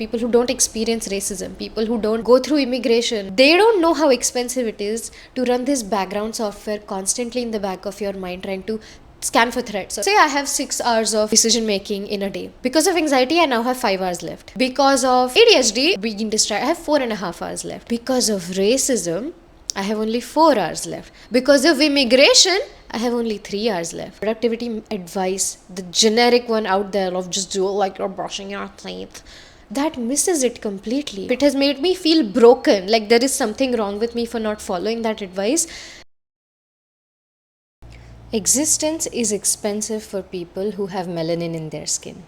people who don't experience racism, people who don't go through immigration, they don't know how expensive it is to run this background software constantly in the back of your mind trying to scan for threats. So say I have 6 hours of decision making in a day. Because of anxiety, I now have 5 hours left. Because of ADHD, being distracted, I have 4.5 hours left. Because of racism, I have only 4 hours left. Because of immigration, I have only 3 hours left. Productivity advice, the generic one out there of just do it like you're brushing your teeth, that misses it completely. It has made me feel broken, like there is something wrong with me for not following that advice. Existence is expensive for people who have melanin in their skin.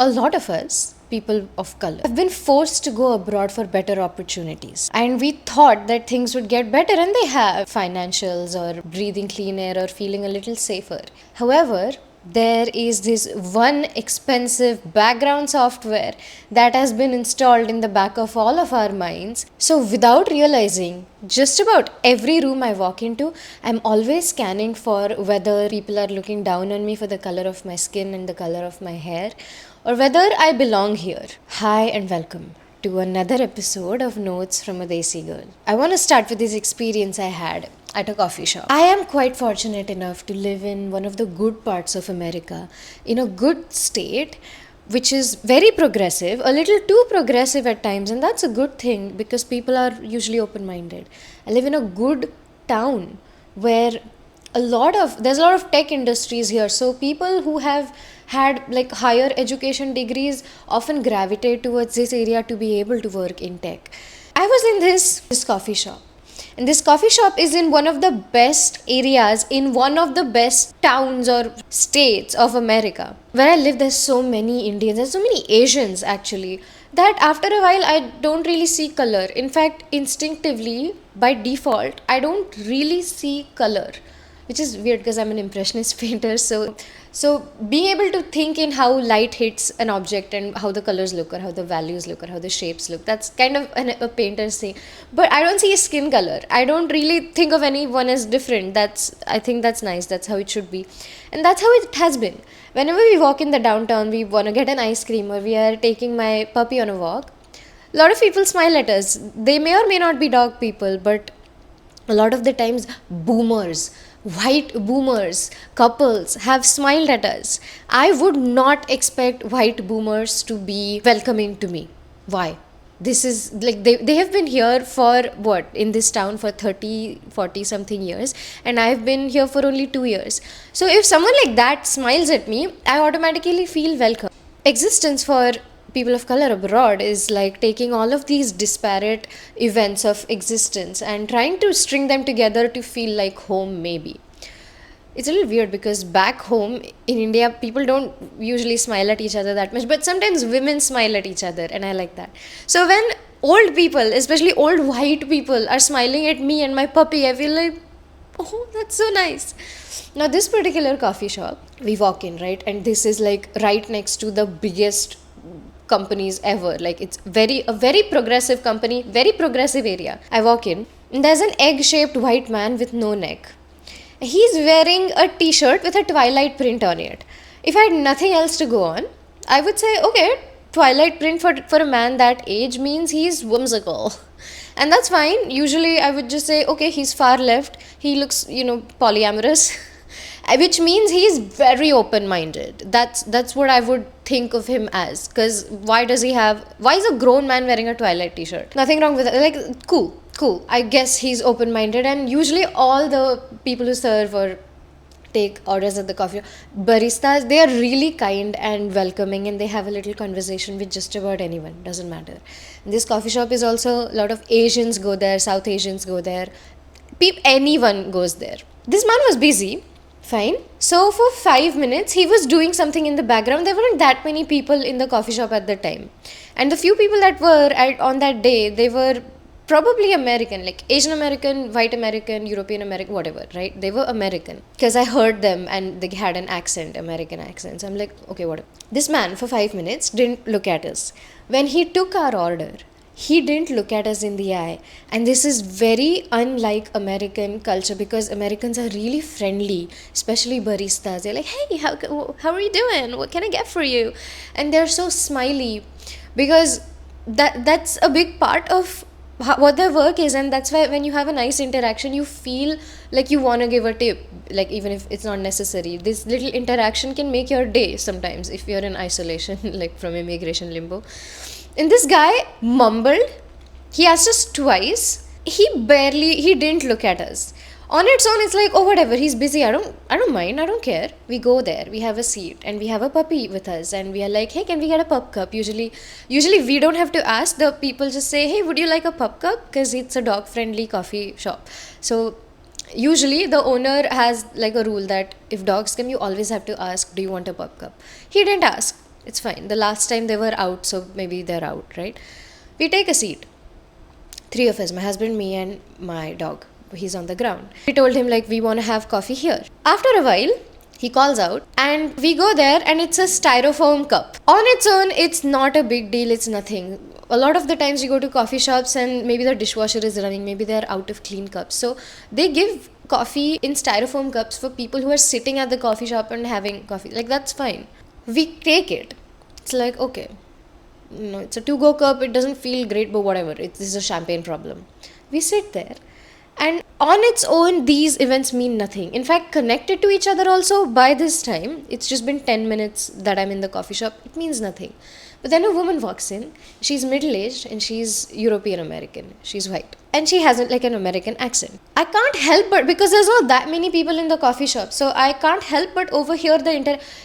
A lot of us, people of color, have been forced to go abroad for better opportunities. And we thought that things would get better, and they have. Financials or breathing clean air or feeling a little safer. However, there is this one expensive background software that has been installed in the back of all of our minds. So without realizing, just about every room I walk into, I'm always scanning for whether people are looking down on me for the color of my skin and the color of my hair, or whether I belong here. Hi and welcome to another episode of Notes from a Desi Girl. I want to start with this experience I had at a coffee shop. I am quite fortunate enough to live in one of the good parts of America, in a good state, which is very progressive, a little too progressive at times, and that's a good thing because people are usually open-minded. I live in a good town where there's a lot of tech industries here, so people who have had like higher education degrees often gravitate towards this area to be able to work in tech. I was in this coffee shop, and this coffee shop is in one of the best areas in one of the best towns or states of America. Where I live, there's so many Indians, there's so many Asians actually, that after a while I don't really see color. In fact, instinctively, by default, I don't really see color, which is weird because I'm an impressionist painter. So being able to think in how light hits an object and how the colors look or how the values look or how the shapes look, that's kind of a painter's thing. But I don't see a skin color. I don't really think of anyone as different. I think that's nice. That's how it should be. And that's how it has been. Whenever we walk in the downtown, we want to get an ice cream or we are taking my puppy on a walk, a lot of people smile at us. They may or may not be dog people, but a lot of the times boomers, white boomers, couples have smiled at us. I would not expect white boomers to be welcoming to me. Why? This is like they have been here for what, in this town for 30-40 something years, and I've been here for only 2 years. So if someone like that smiles at me, I automatically feel welcome. Existence for people of color abroad is like taking all of these disparate events of existence and trying to string them together to feel like home. Maybe it's a little weird because back home in India, people don't usually smile at each other that much, but sometimes women smile at each other, and I like that. So when old people, especially old white people, are smiling at me and my puppy, I feel like, oh, that's so nice. Now this particular coffee shop, we walk in, right, and this is like right next to the biggest companies ever. Like it's a very progressive company, very progressive area. I walk in and there's an egg-shaped white man with no neck. He's wearing a t-shirt with a Twilight print on it. If I had nothing else to go on, I would say, okay, Twilight print for a man that age means he's whimsical. And that's fine. Usually I would just say, okay, he's far left. He looks, polyamorous. Which means he's very open-minded. That's what I would think of him as. Because why is a grown man wearing a Twilight t-shirt? Nothing wrong with it. Like, cool. I guess he's open-minded. And usually all the people who serve or take orders at the coffee baristas, they are really kind and welcoming, and they have a little conversation with just about anyone. Doesn't matter. This coffee shop is also, a lot of Asians go there, South Asians go there. Anyone goes there. This man was busy. Fine. So for 5 minutes, he was doing something in the background. There weren't that many people in the coffee shop at the time. And the few people that were on that day, they were probably American, like Asian American, white American, European American, whatever, right? They were American. Because I heard them and they had an accent, American accent. So I'm like, okay, whatever. This man for 5 minutes didn't look at us. When he took our order, He didn't look at us in the eye. And this is very unlike American culture, because Americans are really friendly, especially baristas. They're like, hey, how are you doing? What can I get for you? And they're so smiley, because that's a big part of what their work is. And that's why when you have a nice interaction, you feel like you want to give a tip, like even if it's not necessary. This little interaction can make your day sometimes if you're in isolation like from immigration limbo. And this guy mumbled. He asked us twice. He didn't look at us. On its own, it's like, oh, whatever, he's busy. I don't mind. I don't care. We go there. We have a seat, and we have a puppy with us, and we are like, hey, can we get a pup cup? Usually we don't have to ask. The people just say, hey, would you like a pup cup? Because it's a dog-friendly coffee shop. So usually the owner has like a rule that if dogs come, you always have to ask, do you want a pup cup? He didn't ask. It's fine. The last time they were out, so maybe they're out, right? We take a seat. 3 of us, my husband, me, and my dog. He's on the ground. We told him, like, we want to have coffee here. After a while, he calls out, and we go there, and it's a styrofoam cup. On its own, it's not a big deal. It's nothing. A lot of the times you go to coffee shops and maybe the dishwasher is running, maybe they're out of clean cups. So they give coffee in styrofoam cups for people who are sitting at the coffee shop and having coffee. Like, that's fine. We take it. It's like, okay, no, it's a to-go cup. It doesn't feel great, but whatever. This is a champagne problem. We sit there. And on its own, these events mean nothing. In fact, connected to each other also, by this time, it's just been 10 minutes that I'm in the coffee shop. It means nothing. But then a woman walks in. She's middle-aged and she's European American. She's white. And she has like an American accent. I can't help but, because there's not that many people in the coffee shop, so I can't help but overhear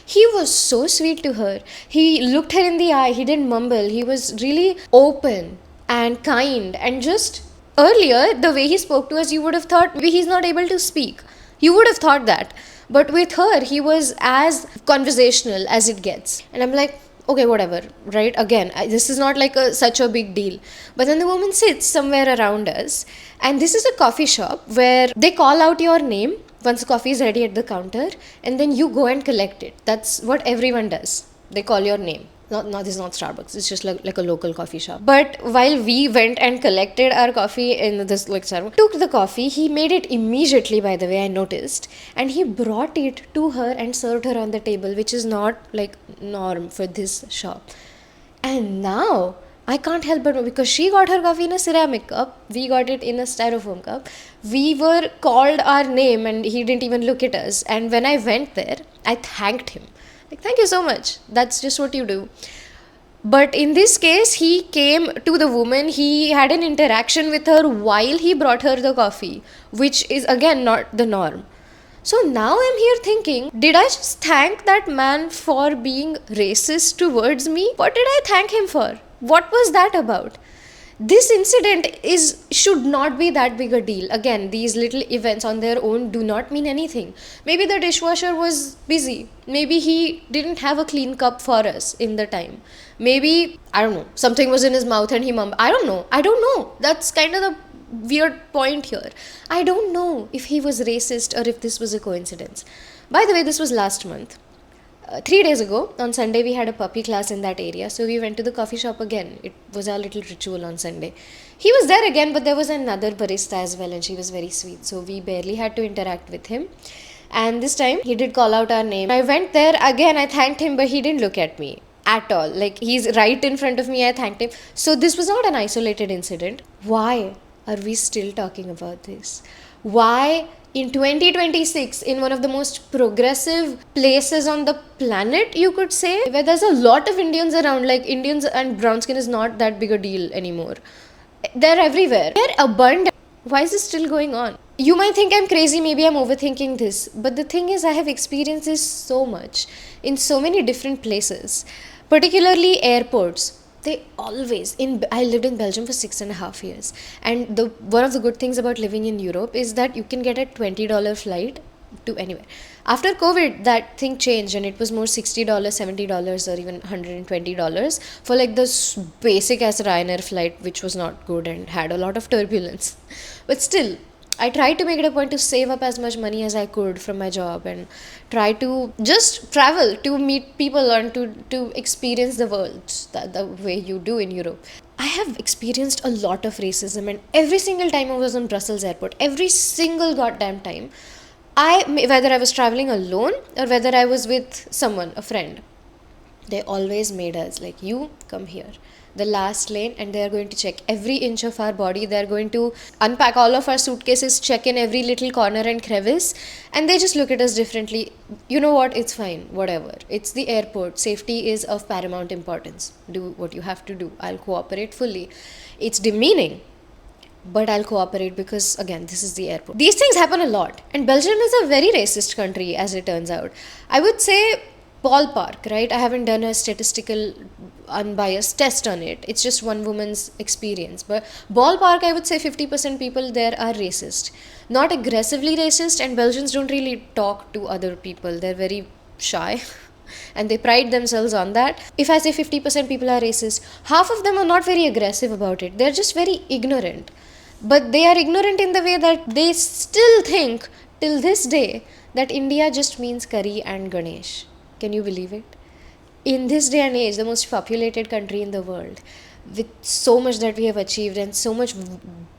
he was so sweet to her. He looked her in the eye. He didn't mumble. He was really open and kind, and just earlier, the way he spoke to us, you would have thought maybe he's not able to speak. You would have thought that. But with her, he was as conversational as it gets. And I'm like, okay, whatever, right? Again, this is not like such a big deal. But then the woman sits somewhere around us. And this is a coffee shop where they call out your name once the coffee is ready at the counter. And then you go and collect it. That's what everyone does. They call your name. This is not Starbucks. It's just like a local coffee shop. But while we went and collected our coffee in this like Starbucks, took the coffee, he made it immediately, by the way, I noticed. And he brought it to her and served her on the table, which is not like norm for this shop. And now, I can't help but, because she got her coffee in a ceramic cup, we got it in a styrofoam cup. We were called our name and he didn't even look at us. And when I went there, I thanked him. Like, thank you so much. That's just what you do. But in this case, he came to the woman. He had an interaction with her while he brought her the coffee, which is again not the norm. So now I'm here thinking, did I just thank that man for being racist towards me? What did I thank him for? What was that about? This incident should not be that big a deal. Again, these little events on their own do not mean anything. Maybe the dishwasher was busy. Maybe he didn't have a clean cup for us in the time. Maybe, I don't know, something was in his mouth and he mumbled. I don't know. That's kind of the weird point here. I don't know if he was racist or if this was a coincidence. By the way, this was last month. 3 days ago, on Sunday, we had a puppy class in that area. So we went to the coffee shop again. It was our little ritual on Sunday. He was there again, but there was another barista as well, and she was very sweet. So we barely had to interact with him. And this time, he did call out our name. I went there again, I thanked him, but he didn't look at me at all. Like, he's right in front of me, I thanked him. So this was not an isolated incident. Why are we still talking about this? Why in 2026, in one of the most progressive places on the planet, you could say, where there's a lot of Indians around, like Indians and brown skin is not that big a deal anymore. They're everywhere. They're abundant. Why is this still going on? You might think I'm crazy, maybe I'm overthinking this, but the thing is, I have experienced this so much in so many different places, particularly airports. They always, I lived in Belgium for 6.5 years, and one of the good things about living in Europe is that you can get a $20 flight to anywhere. After COVID, that thing changed and it was more $60, $70 or even $120 for like this basic as Ryanair flight, which was not good and had a lot of turbulence. But still, I tried to make it a point to save up as much money as I could from my job and try to just travel to meet people and to experience the world the way you do in Europe. I have experienced a lot of racism, and every single time I was on Brussels airport, every single goddamn time, whether I was traveling alone or whether I was with someone, a friend, they always made us like, you come here, the last lane, and they are going to check every inch of our body. They are going to unpack all of our suitcases, check in every little corner and crevice, and they just look at us differently. You know what? It's fine, whatever. It's the airport. Safety is of paramount importance. Do what you have to do. I'll cooperate fully. It's demeaning, but I'll cooperate because, again, this is the airport. These things happen a lot. And Belgium is a very racist country, as it turns out. I would say ballpark, right? I haven't done a statistical unbiased test on it. It's just one woman's experience. But ballpark, I would say 50% people there are racist. Not aggressively racist, and Belgians don't really talk to other people. They're very shy. And they pride themselves on that. If I say 50% people are racist, half of them are not very aggressive about it. They're just very ignorant. But they are ignorant in the way that they still think, till this day, that India just means curry and Ganesh. Can you believe it? In this day and age, the most populated country in the world, with so much that we have achieved and so much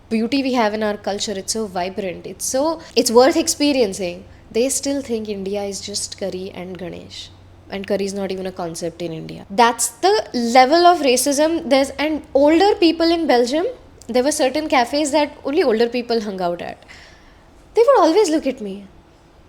beauty we have in our culture, it's so vibrant, it's worth experiencing. They still think India is just curry and Ganesh. And curry is not even a concept in India. That's the level of racism. And older people in Belgium, there were certain cafes that only older people hung out at. They would always look at me.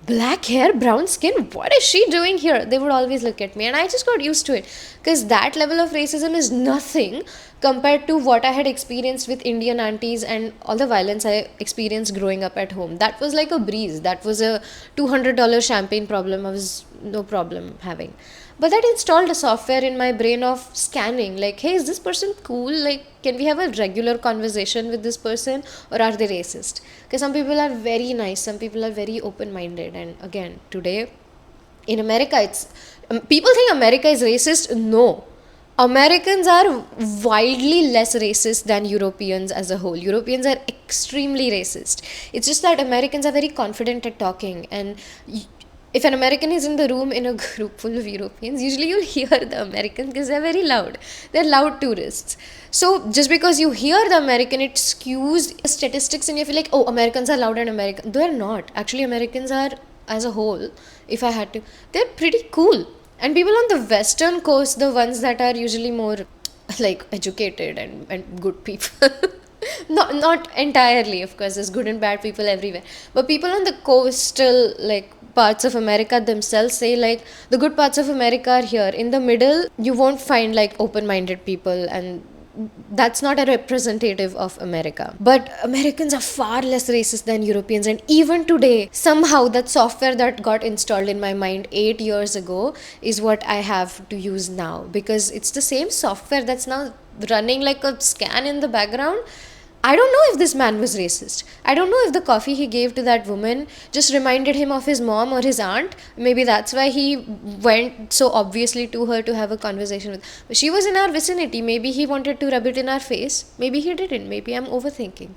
Black hair, brown skin, what is she doing here? They would always look at me, and I just got used to it, because that level of racism is nothing compared to what I had experienced with Indian aunties and all the violence I experienced growing up at home. That was like a breeze. That was a $200 champagne problem I was no problem having. But that installed a software in my brain of scanning, like, hey, is this person cool? Like, can we have a regular conversation with this person, or are they racist? Because some people are very nice, some people are very open-minded. And again, today in America, people think America is racist. No. Americans are wildly less racist than Europeans as a whole. Europeans are extremely racist. It's just that Americans are very confident at talking, and if an American is in the room in a group full of Europeans, usually you'll hear the Americans because they're very loud. They're loud tourists. So just because you hear the American, it skews statistics and you feel like, oh, Americans are loud and American. They're not. Actually, Americans are, as a whole, if I had to, they're pretty cool. And people on the western coast, the ones that are usually more like educated and good people. Not entirely, of course, there's good and bad people everywhere. But people on the coastal, like, parts of America themselves say, like, the good parts of America are here. In the middle, you won't find, like, open-minded people, and that's not a representative of America. But Americans are far less racist than Europeans, and even today, somehow that software that got installed in my mind 8 years ago is what I have to use now, because it's the same software that's now running like a scan in the background. I don't know if this man was racist. I don't know if the coffee he gave to that woman just reminded him of his mom or his aunt. Maybe that's why he went so obviously to her to have a conversation with. But she was in our vicinity. Maybe he wanted to rub it in our face. Maybe he didn't. Maybe I'm overthinking.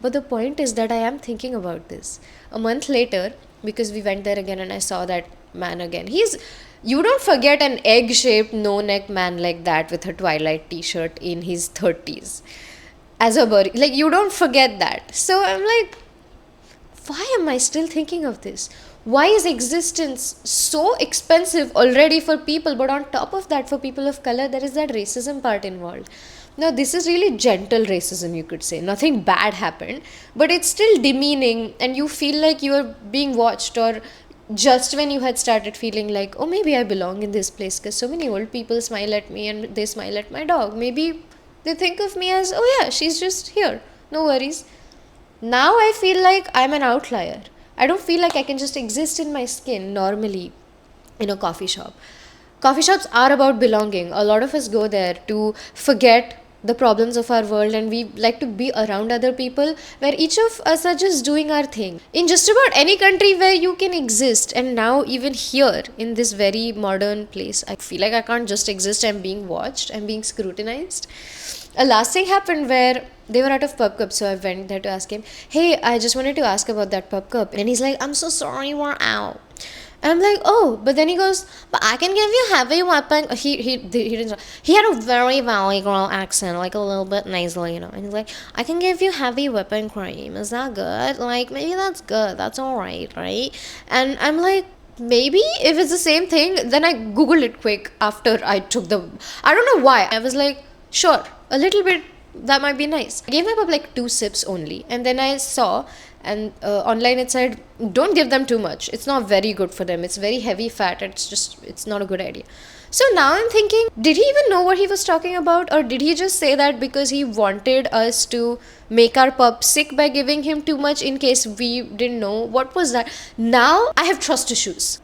But the point is that I am thinking about this. A month later, because we went there again and I saw that man again. You don't forget an egg-shaped no-neck man like that with a Twilight t-shirt in his 30s. As a bird, like, you don't forget that. So I'm like, why am I still thinking of this? Why is existence so expensive already for people, but on top of that, for people of color, there is that racism part involved. Now, this is really gentle racism, you could say. Nothing bad happened, but it's still demeaning, and you feel like you are being watched, or just when you had started feeling like, oh, maybe I belong in this place because so many old people smile at me and they smile at my dog. Maybe they think of me as, oh yeah, she's just here. No worries. Now I feel like I'm an outlier. I don't feel like I can just exist in my skin normally in a coffee shop. Coffee shops are about belonging. A lot of us go there to forget the problems of our world, and we like to be around other people where each of us are just doing our thing. In just about any country where you can exist, and now even here in this very modern place, I feel like I can't just exist. I'm being watched, I'm being scrutinized. A last thing happened where they were out of pub cup, so I went there to ask him, hey, I just wanted to ask about that pub cup. And he's like, I'm so sorry, we're out. And I'm like, oh, but then he goes, but I can give you heavy weapon. He didn't. He had a very Valley Girl accent, like a little bit nasally, And he's like, I can give you heavy whipping cream. Is that good? Like, maybe that's good. That's all right, right? And I'm like, maybe if it's the same thing. Then I googled it quick after I took the. I don't know why. I was like, sure, a little bit. That might be nice. I gave him up like 2 sips only, and then I saw, and online it said, don't give them too much. It's not very good for them. It's very heavy fat. It's not a good idea. So now I'm thinking, did he even know what he was talking about, or did he just say that because he wanted us to make our pup sick by giving him too much in case we didn't know? What was that? Now I have trust issues.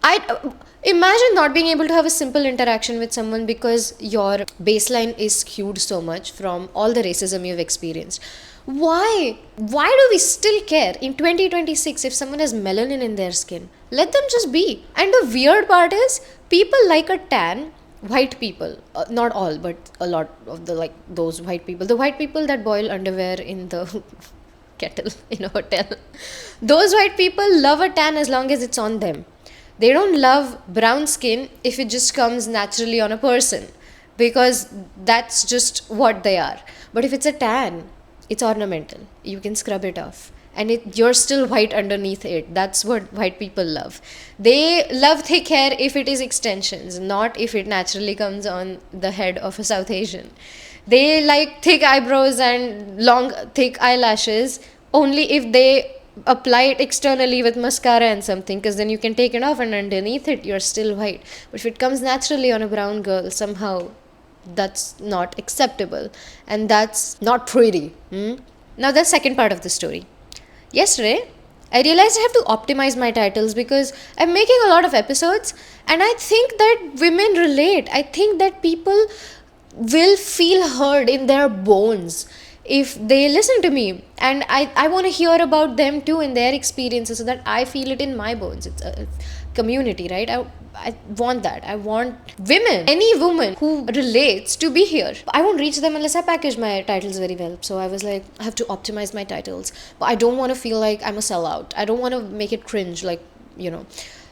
Imagine not being able to have a simple interaction with someone because your baseline is skewed so much from all the racism you've experienced. Why do we still care in 2026 if someone has melanin in their skin? Let them just be. And the weird part is, people like a tan. White people, not all, but a lot of the, like, those white people, the white people that boil underwear in the kettle in a hotel, those white people love a tan as long as it's on them. They don't love brown skin if it just comes naturally on a person, because that's just what they are. But if it's a tan, it's ornamental. You can scrub it off. And you're still white underneath it. That's what white people love. They love thick hair if it is extensions, not if it naturally comes on the head of a South Asian. They like thick eyebrows and long, thick eyelashes only if they apply it externally with mascara and something, because then you can take it off and underneath it you're still white. But if it comes naturally on a brown girl, somehow that's not acceptable, and that's not pretty. Now the second part of the story. Yesterday, I realized I have to optimize my titles because I'm making a lot of episodes, and I think that women relate. I think that people will feel heard in their bones if they listen to me, and I want to hear about them too in their experiences so that I feel it in my bones. It's a community, right? I want that. I want women, any woman who relates, to be here. I won't reach them unless I package my titles very well. So I was like, I have to optimize my titles, but I don't want to feel like I'm a sellout. I don't want to make it cringe,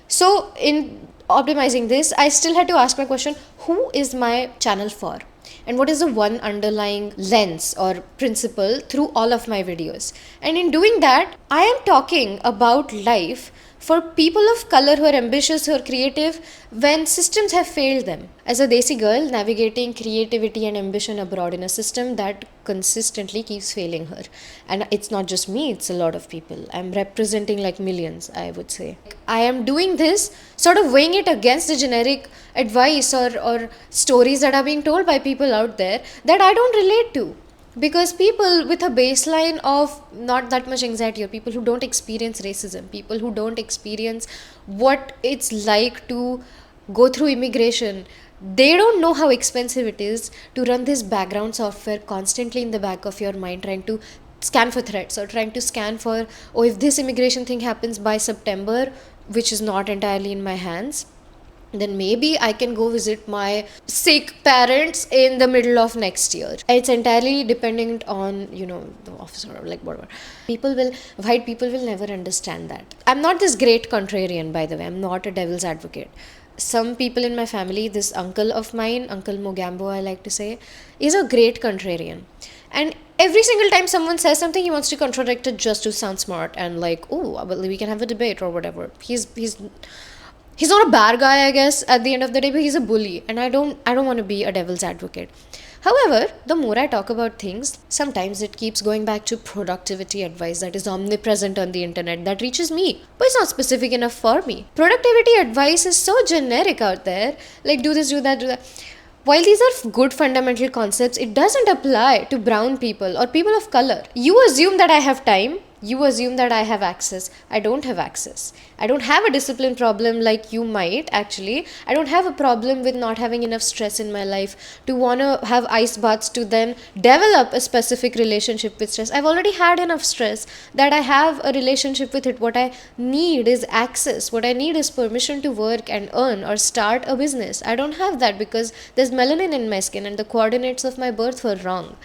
So in optimizing this, I still had to ask my question, who is my channel for? And what is the one underlying lens or principle through all of my videos? And in doing that, I am talking about life for people of color who are ambitious, who are creative, when systems have failed them. As a Desi girl, navigating creativity and ambition abroad in a system that consistently keeps failing her. And it's not just me, it's a lot of people. I'm representing like millions, I would say. I am doing this, sort of weighing it against the generic advice or stories that are being told by people out there that I don't relate to. Because people with a baseline of not that much anxiety, or people who don't experience racism, people who don't experience what it's like to go through immigration, they don't know how expensive it is to run this background software constantly in the back of your mind, trying to scan for threats or trying to scan for, oh, if this immigration thing happens by September, which is not entirely in my hands, then maybe I can go visit my sick parents in the middle of next year. It's entirely dependent on, the officer, or like whatever. White people will never understand that. I'm not this great contrarian, by the way. I'm not a devil's advocate. Some people in my family, this uncle of mine, Uncle Mogambo, I like to say, is a great contrarian. And every single time someone says something, he wants to contradict it just to sound smart and like, oh, well, we can have a debate or whatever. He's not a bad guy, I guess, at the end of the day, but he's a bully, and I don't want to be a devil's advocate. However, the more I talk about things, sometimes it keeps going back to productivity advice that is omnipresent on the internet that reaches me, but it's not specific enough for me. Productivity advice is so generic out there, like do this, do that, do that. While these are good fundamental concepts, it doesn't apply to brown people or people of color. You assume that I have time. You assume that I have access. I don't have access. I don't have a discipline problem like you might, actually. I don't have a problem with not having enough stress in my life to want to have ice baths to then develop a specific relationship with stress. I've already had enough stress that I have a relationship with it. What I need is access. What I need is permission to work and earn or start a business. I don't have that because there's melanin in my skin and the coordinates of my birth were wrong.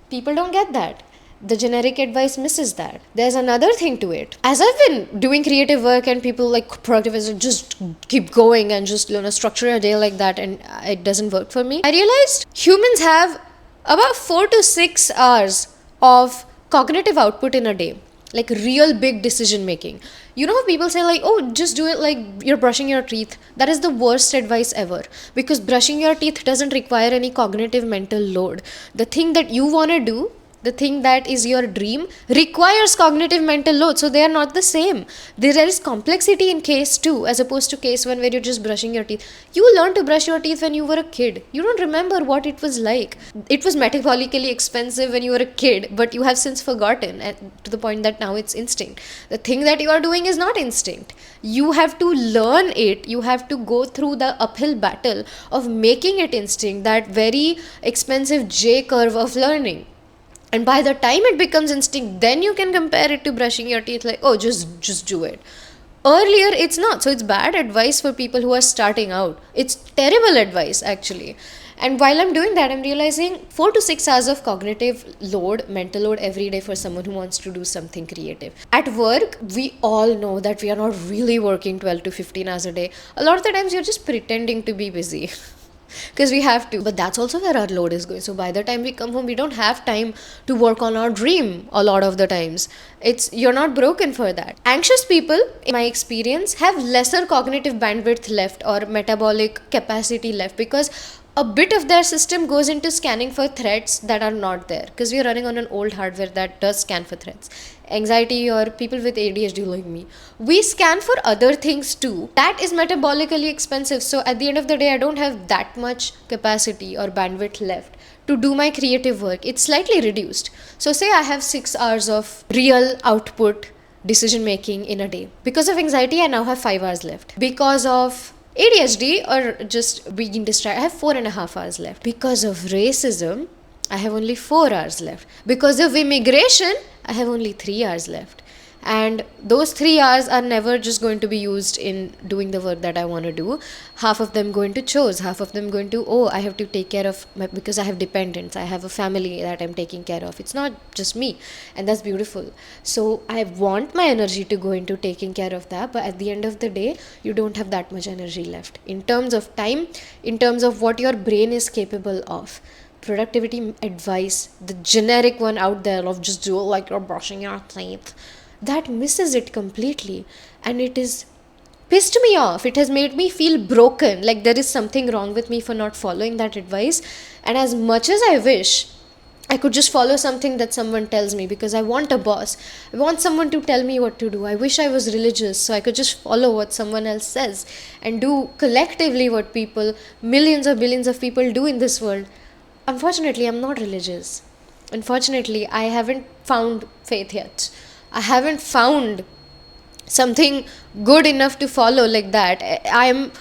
People don't get that. The generic advice misses that. There's another thing to it. As I've been doing creative work and people like productivists just keep going and just structure a day like that, and it doesn't work for me, I realized humans have about 4 to 6 hours of cognitive output in a day, like real big decision making. How people say like, oh, just do it like you're brushing your teeth. That is the worst advice ever, because brushing your teeth doesn't require any cognitive mental load. The thing that you want to do, the thing that is your dream, requires cognitive mental load. So they are not the same. There is complexity in case 2 as opposed to case 1 where you're just brushing your teeth. You learned to brush your teeth when you were a kid. You don't remember what it was like. It was metabolically expensive when you were a kid, but you have since forgotten, to the point that now it's instinct. The thing that you are doing is not instinct. You have to learn it. You have to go through the uphill battle of making it instinct, that very expensive J curve of learning. And by the time it becomes instinct, then you can compare it to brushing your teeth, like, oh, just do it. Earlier, it's not. So it's bad advice for people who are starting out. It's terrible advice, actually. And while I'm doing that, I'm realizing 4 to 6 hours of cognitive load, mental load every day for someone who wants to do something creative. At work, we all know that we are not really working 12 to 15 hours a day. A lot of the times, you're just pretending to be busy. Because we have to, but that's also where our load is going. So by the time we come home, we don't have time to work on our dream. A lot of the times you're not broken for that. Anxious people, in my experience, have lesser cognitive bandwidth left or metabolic capacity left, because a bit of their system goes into scanning for threats that are not there, because we are running on an old hardware that does scan for threats. Anxiety or people with ADHD like me, we scan for other things too. That is metabolically expensive. So at the end of the day, I don't have that much capacity or bandwidth left to do my creative work. It's slightly reduced. So say I have 6 hours of real output decision making in a day. Because of anxiety, I now have 5 hours left. Because of ADHD or just being distracted, I have 4.5 hours left. Because of racism, I have only 4 hours left. Because of immigration, I have only 3 hours left. And those 3 hours are never just going to be used in doing the work that I want to do. Half of them going to chores, half of them going to, oh, I have to take care of because I have dependents, I have a family that I'm taking care of. It's not just me, and that's beautiful. So I want my energy to go into taking care of that, but at the end of the day, you don't have that much energy left. In terms of time, in terms of what your brain is capable of. Productivity advice, the generic one out there of just do it like you're brushing your teeth, that misses it completely, and it is pissed me off. It has made me feel broken, like there is something wrong with me for not following that advice. And as much as I wish I could just follow something that someone tells me, because I want a boss, I want someone to tell me what to do. I wish I was religious so I could just follow what someone else says and do collectively what people, millions or billions of people do in this world. Unfortunately, I'm not religious. Unfortunately, I haven't found faith yet. I haven't found something good enough to follow like that. I'm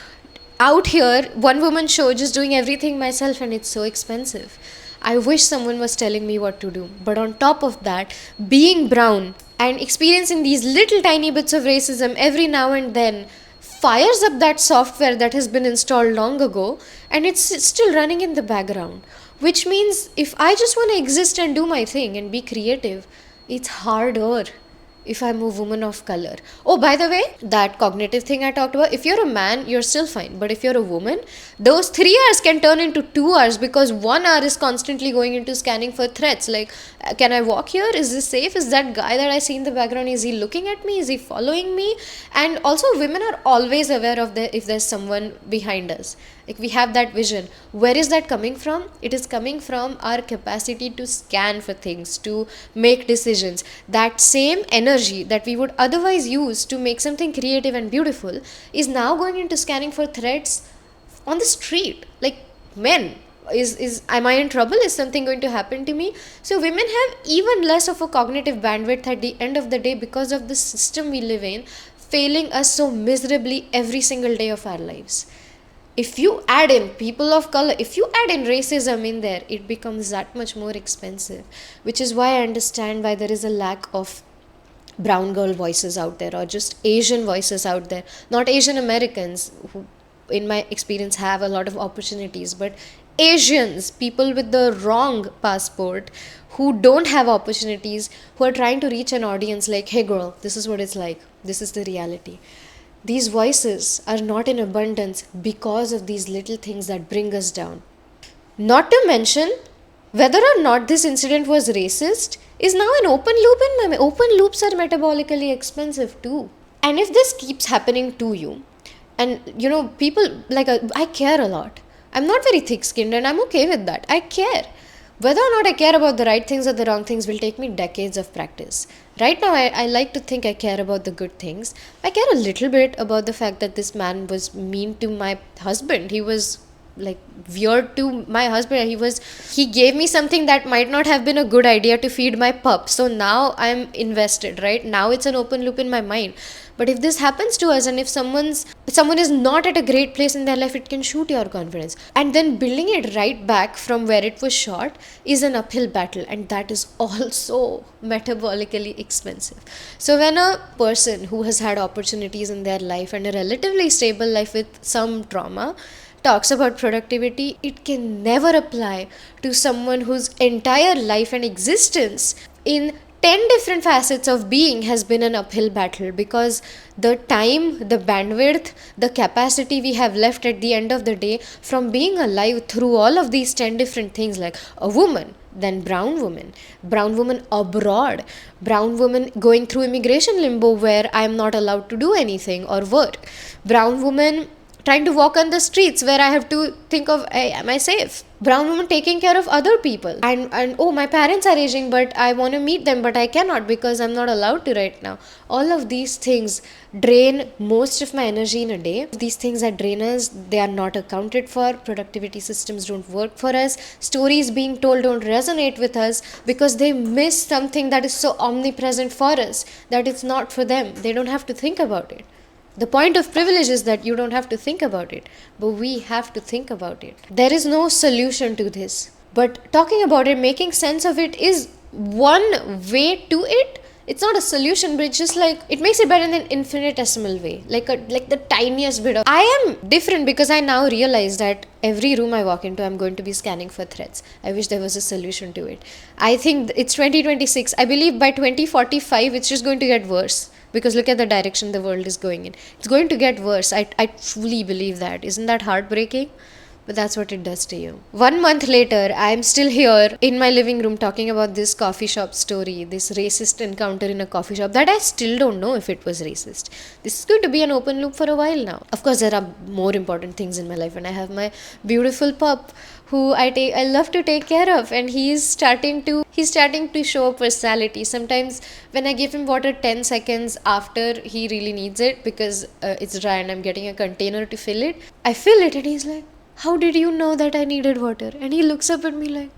out here, one woman show, just doing everything myself, and it's so expensive. I wish someone was telling me what to do. But on top of that, being brown and experiencing these little tiny bits of racism every now and then fires up that software that has been installed long ago, and it's still running in the background. Which means if I just want to exist and do my thing and be creative, it's harder if I'm a woman of color. Oh, by the way, that cognitive thing I talked about, if you're a man, you're still fine. But if you're a woman, those 3 hours can turn into 2 hours, because 1 hour is constantly going into scanning for threats. Like, can I walk here? Is this safe? Is that guy that I see in the background, is he looking at me? Is he following me? And also, women are always aware of if there's someone behind us. Like, we have that vision. Where is that coming from? It is coming from our capacity to scan for things, to make decisions. That same energy that we would otherwise use to make something creative and beautiful is now going into scanning for threats on the street. Like, men, am I in trouble? Is something going to happen to me? So women have even less of a cognitive bandwidth at the end of the day, because of the system we live in, failing us so miserably every single day of our lives. If you add in people of color, if you add in racism in there, it becomes that much more expensive. Which is why I understand why there is a lack of brown girl voices out there, or just Asian voices out there. Not Asian Americans, who in my experience have a lot of opportunities, but Asians, people with the wrong passport, who don't have opportunities, who are trying to reach an audience like, hey girl, this is what it's like, this is the reality. These voices are not in abundance because of these little things that bring us down. Not to mention, whether or not this incident was racist is now an open loop, and open loops are metabolically expensive too. And if this keeps happening to you, and people like, I care a lot. I'm not very thick skinned and I'm okay with that. I care. Whether or not I care about the right things or the wrong things will take me decades of practice. Right now, I like to think I care about the good things. I care a little bit about the fact that this man was mean to my husband. He was like weird to my husband. He gave me something that might not have been a good idea to feed my pup. So now I'm invested, right? Now it's an open loop in my mind. But if this happens to us, and if someone is not at a great place in their life, it can shoot your confidence. And then building it right back from where it was shot is an uphill battle, and that is also metabolically expensive. So when a person who has had opportunities in their life and a relatively stable life with some trauma talks about productivity, it can never apply to someone whose entire life and existence in 10 different facets of being has been an uphill battle, because the time, the bandwidth, the capacity we have left at the end of the day from being alive through all of these 10 different things, like a woman, then brown woman abroad, brown woman going through immigration limbo where I am not allowed to do anything or work, brown woman trying to walk on the streets where I have to think of, hey, am I safe? Brown woman taking care of other people. And oh, my parents are aging, but I want to meet them, but I cannot because I'm not allowed to right now. All of these things drain most of my energy in a day. These things that drain us, they are not accounted for. Productivity systems don't work for us. Stories being told don't resonate with us because they miss something that is so omnipresent for us that it's not for them. They don't have to think about it. The point of privilege is that you don't have to think about it, but we have to think about it. There is no solution to this, but talking about it, making sense of it is one way to it. It's not a solution, but it's just like, it makes it better in an infinitesimal way, like the tiniest bit of. I am different because I now realize that every room I walk into, I'm going to be scanning for threats. I wish there was a solution to it. I think it's 2026. I believe by 2045, it's just going to get worse. Because look at the direction the world is going in. It's going to get worse. I truly believe that. Isn't that heartbreaking? But that's what it does to you. 1 month later, I'm still here in my living room talking about this coffee shop story, this racist encounter in a coffee shop that I still don't know if it was racist. This is going to be an open loop for a while now. Of course, there are more important things in my life, and I have my beautiful pup who I love to take care of, and he's starting to show a personality. Sometimes when I give him water 10 seconds after he really needs it because it's dry and I'm getting a container to fill it, I fill it and he's like, how did you know that I needed water? And he looks up at me like,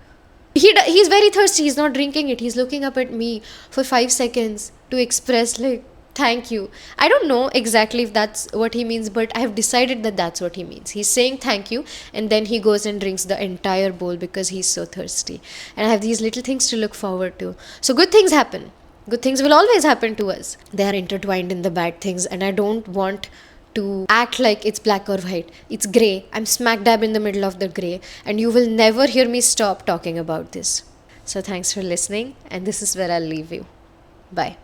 he's very thirsty, he's not drinking it, he's looking up at me for 5 seconds to express like, thank you. I don't know exactly if that's what he means, but I have decided that that's what he means. He's saying thank you, and then he goes and drinks the entire bowl because he's so thirsty. And I have these little things to look forward to. So good things happen. Good things will always happen to us. They are intertwined in the bad things, and I don't want to act like it's black or white. It's grey. I'm smack dab in the middle of the grey, and you will never hear me stop talking about this. So thanks for listening, and this is where I'll leave you. Bye.